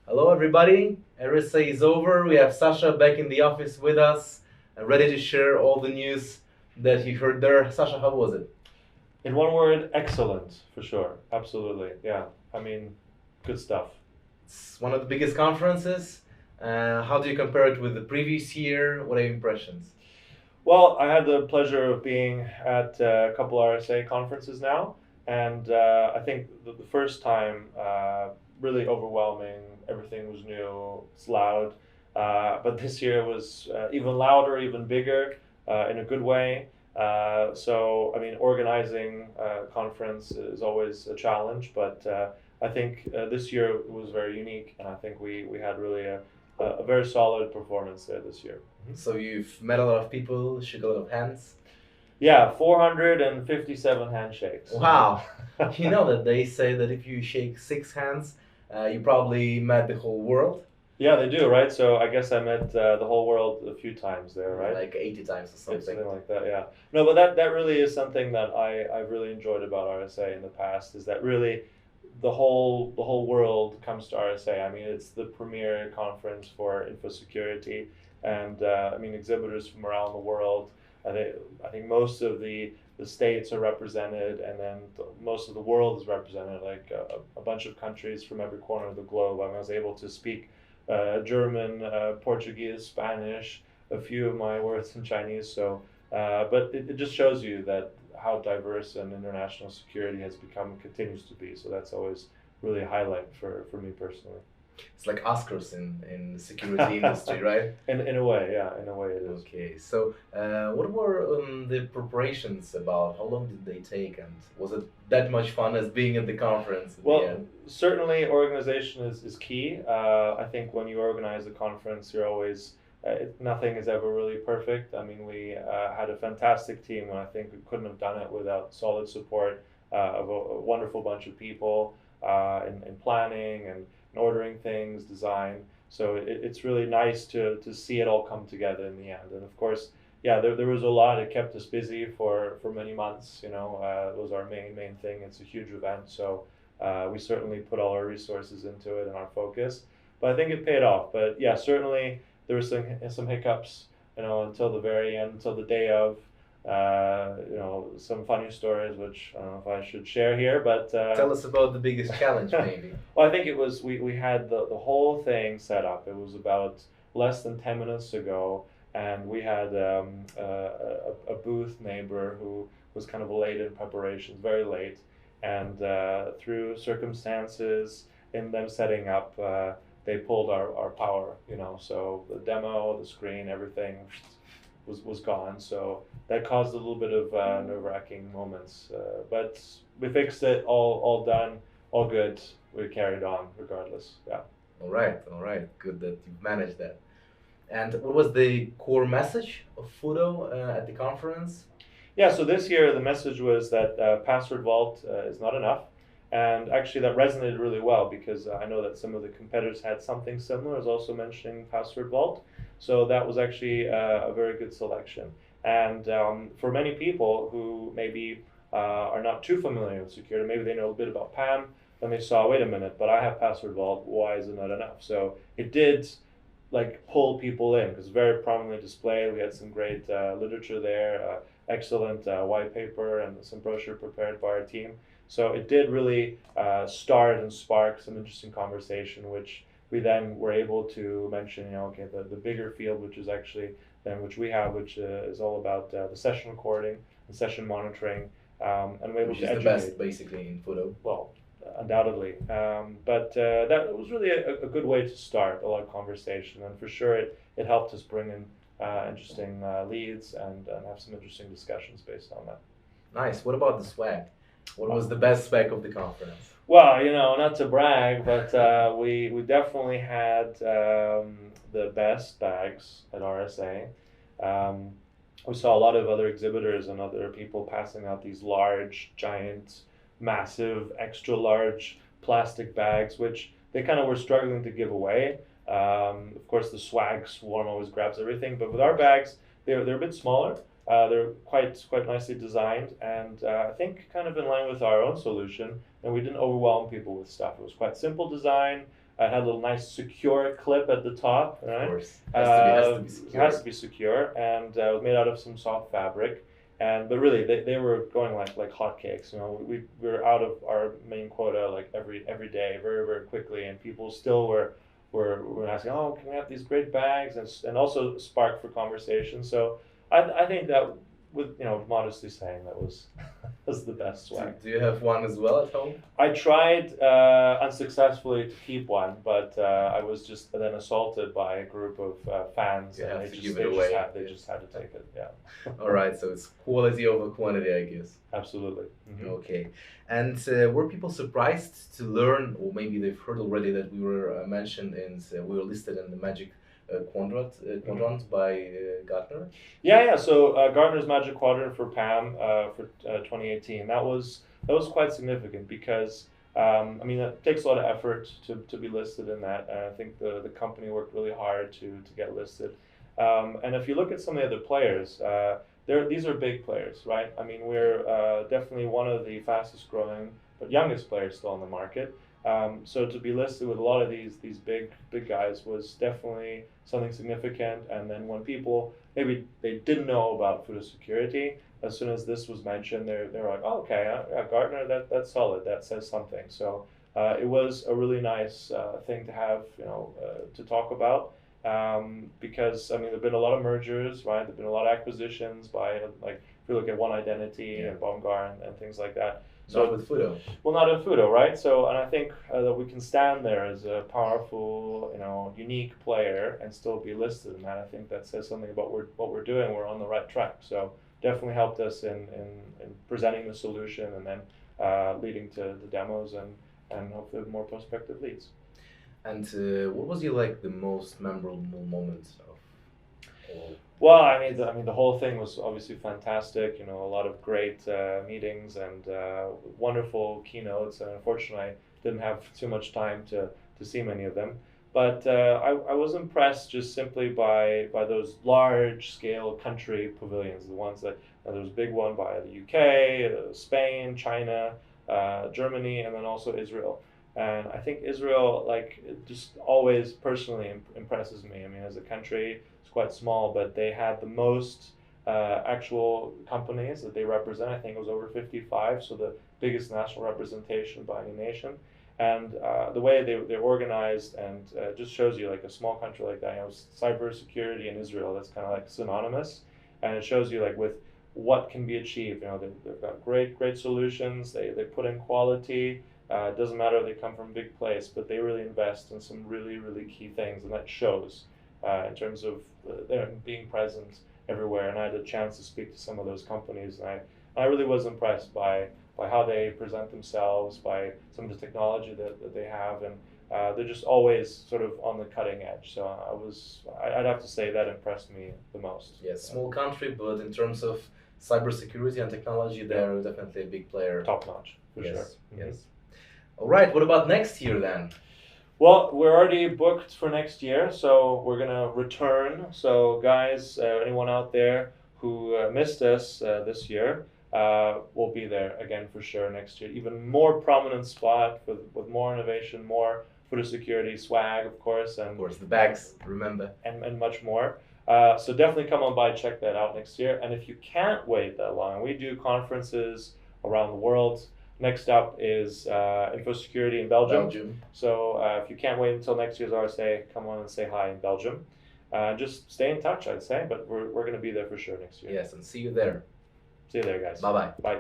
Hello, everybody. RSA is over. We have Sasha back in the office with us, ready to share all the news that you heard there. Sasha, how was it? In one word, excellent, for sure. Absolutely, yeah. I mean, good stuff. It's one of the biggest conferences. How do you compare it with the previous year? What are your impressions? Well, I had the pleasure of being at a couple RSA conferences now, and I think the first time, really overwhelming. Everything was new, it's loud. But this year was even louder, even bigger, in a good way. So, I mean, organizing a conference is always a challenge, but I think this year was very unique, and I think we had really a very solid performance there this year. So you've met a lot of people, shook a lot of hands. Yeah, 457 handshakes. Wow. You know that they say that if you shake 6 hands, you probably met the whole world. Yeah, they do, right? So I guess I met the whole world a few times there, right? Like 80 times or something. Something like that, yeah. No, but that really is something that I've really enjoyed about RSA in the past, is that really the whole world comes to RSA. I mean, it's the premier conference for infosecurity, and I mean, exhibitors from around the world. I think most of the states are represented, and then most of the world is represented, like a bunch of countries from every corner of the globe. I mean, I was able to speak German, Portuguese, Spanish, a few of my words in Chinese. So, but it just shows you that how diverse and international security has become and continues to be. So that's always really a highlight for me personally. It's like Oscars in the security industry, right? In a way, yeah, in a way it is. Okay, so what were the preparations about? How long did they take, and was it that much fun as being at the conference at the Well, end? certainly organization is key. I think when you organize a conference, you're always, nothing is ever really perfect. I mean, we had a fantastic team, and I think we couldn't have done it without solid support of a wonderful bunch of people in planning and ordering things, design. So it's really nice to see it all come together in the end. And of course, yeah, there was a lot. It kept us busy for many months. You know, it was our main thing. It's a huge event, so we certainly put all our resources into it and our focus. But I think it paid off. But yeah, certainly there were some hiccups. You know, until the very end, until the day of. You know, some funny stories, which I don't know if I should share here, but Tell us about the biggest challenge, maybe. well, I think it was we had the whole thing set up. It was about less than 10 minutes ago, and we had a booth neighbor who was kind of late in preparations, very late, and through circumstances in them setting up, they pulled our power. You know, so the demo, the screen, everything was gone. So that caused a little bit of nerve-wracking moments, but we fixed it. All done, all good. We carried on regardless. Yeah. All right. Good that you've managed that. And what was the core message of Fudo at the conference? Yeah, so this year the message was that password vault is not enough, and actually that resonated really well because I know that some of the competitors had something similar, as also mentioning password vault. So that was actually a very good selection. And for many people who maybe are not too familiar with security, maybe they know a bit about PAM, then they saw, wait a minute, but I have password vault. Why is it not enough? So it did like pull people in because very prominently displayed. We had some great literature there, excellent white paper, and some brochure prepared by our team. So it did really start and spark some interesting conversation, which we then were able to mention. You know, okay, the bigger field, which is actually then which we have, which is all about the session recording and session monitoring, and we're able Which to is the educate. best, basically, in Fudo. Well, undoubtedly. But that was really a good way to start a lot of conversation, and for sure it helped us bring in interesting leads and have some interesting discussions based on that. Nice. What about the swag? What was the best swag of the conference? Well, you know, not to brag, but we definitely had the best bags at RSA. We saw a lot of other exhibitors and other people passing out these large, giant, massive, extra large plastic bags, which they kind of were struggling to give away. Of course, the swag swarm always grabs everything, but with our bags, they're a bit smaller. They're quite nicely designed, and I think kind of in line with our own solution. And we didn't overwhelm people with stuff. It was quite simple design, It had a little nice secure clip at the top, right? Of course, has to be secure. It has to be secure, and it was made out of some soft fabric. But really, they were going like hotcakes. We were out of our main quota like every day, very very quickly, and people still were asking, oh, can we have these great bags, and also spark for conversation. So I think that, with modestly saying, that was was the best swag. Do you have one as well at home? I tried unsuccessfully to keep one, but I was just then assaulted by a group of fans, and they just had to take it. Yeah. All right, so it's quality over quantity, I guess. Absolutely. Mm-hmm. Okay, and were people surprised to learn, or maybe they've heard already, that we were mentioned and we were listed in the Magic Quadrant by Gartner? Yeah. So Gartner's Magic Quadrant for PAM for 2018. That was quite significant because it takes a lot of effort to be listed in that, and I think the company worked really hard to get listed. And if you look at some of the other players, these are big players, right? I mean, we're definitely one of the fastest growing but youngest players still on the market. So to be listed with a lot of these big guys was definitely something significant. And then when people maybe they didn't know about FudoSecurity, as soon as this was mentioned, they're like, oh, okay, Gartner, that's solid, that says something. So it was a really nice thing to have, to talk about. Because there've been a lot of mergers, right? There've been a lot of acquisitions by if you look at One Identity and Baumgart and things like that. So not with Fudo. Well, not with Fudo, right? So, and I think that we can stand there as a powerful, unique player and still be listed in that. I think that says something about what we're doing. We're on the right track. So definitely helped us in presenting the solution and then leading to the demos and hopefully more prospective leads. And what was the most memorable moment of all? Well, the whole thing was obviously fantastic. A lot of great meetings and wonderful keynotes. And unfortunately, I didn't have too much time to see many of them. But I was impressed just simply by those large-scale country pavilions. The ones that there was a big one by the UK, Spain, China, Germany, and then also Israel. And I think Israel, just always personally impresses me. As a country, it's quite small, but they had the most actual companies that they represent. I think it was over 55, so the biggest national representation by any nation. And the way they're organized, and just shows you a small country like that, cybersecurity in Israel, that's kind of synonymous. And it shows you with what can be achieved. They've got great solutions. They put in quality. It doesn't matter if they come from a big place, but they really invest in some really, really key things, and that shows in terms of their being present everywhere. And I had a chance to speak to some of those companies, and I really was impressed by how they present themselves, by some of the technology that they have, and they're just always sort of on the cutting edge. So I'd have to say that impressed me the most. Yes, small country, but in terms of cybersecurity and technology, they're definitely a big player. Top notch, for sure. Mm-hmm. Yes. All right, what about next year then? Well, we're already booked for next year, so we're going to return. So guys, anyone out there who missed us this year, we'll be there again for sure next year. Even more prominent spot with more innovation, more FudoSecurity swag, of course. And, of course, the bags, remember. And much more. So definitely come on by, check that out next year. And if you can't wait that long, we do conferences around the world. Next up is FudoSecurity in Belgium. So if you can't wait until next year's RSA, come on and say hi in Belgium. Just stay in touch, I'd say, but we're going to be there for sure next year. Yes, and see you there. See you there, guys. Bye-bye. Bye.